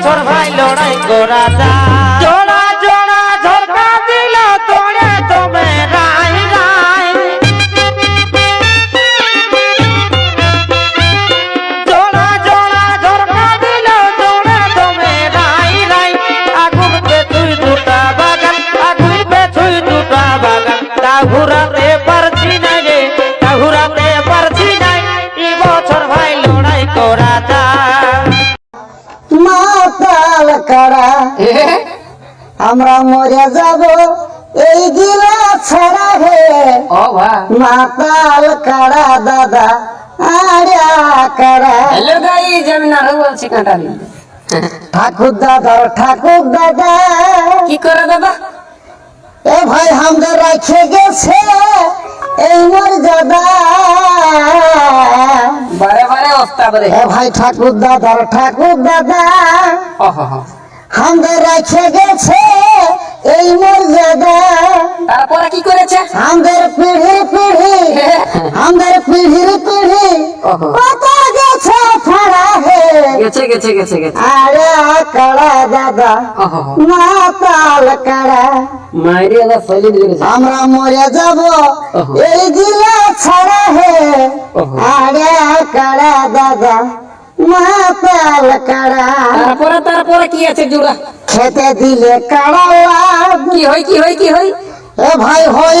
বছর ভাই লড়াই করা যায়। জোড়া জোড়া ঝরকা দিল তোড়ে তুমি রাই রাই, জোড়া জোড়া ঝরকা দিল তোড়ে তুমি রাই রাই। আগুন পেছুই দুটা বাগান, আগুন পেছুই দুটা বাগান, তা ঘুরাতে পারছি না রে, তা ঘুরাতে পারছি না। এই বছর ভাই লড়াই করা যায়। মাতাল কারা আমরা মরে যাব এই গিলা ছাড়া হে। ও ভাই মাতাল কারা দাদা আড়া কারা। হ্যালো গাইস, আমি নারু বলছি কাঁটালি। ঠাকুর দাদা কি করে দাদা? এ ভাই আমাদের রাখে গেছে এই মর্যাদা। বারে বারে ওস্তাদ রে। এ ভাই ঠাকুর দাদা আমাদের রাখে গেছে এই মর্যাদা। তারপরে কি করেছে? আমাদের পিঢ়ি আমাদের পিঢ়ির পিঢ়ি ওহো। কত গেছে ফাড়া হে। গেছে গেছে গেছে গেছে। আরে কারা দাদা ওহো মাতাল কারা মাইরি আলা ফেলি দিলে গেছে। আমরা মরে যাব ওহো। এই গিলা ছাড়া হে। ওহো। আরে কারা দাদা মাতাল কারা তারপরে কি আছে জোড়া? খেতে দিলে কারা লাভ। কি হয় এ ভাই হয়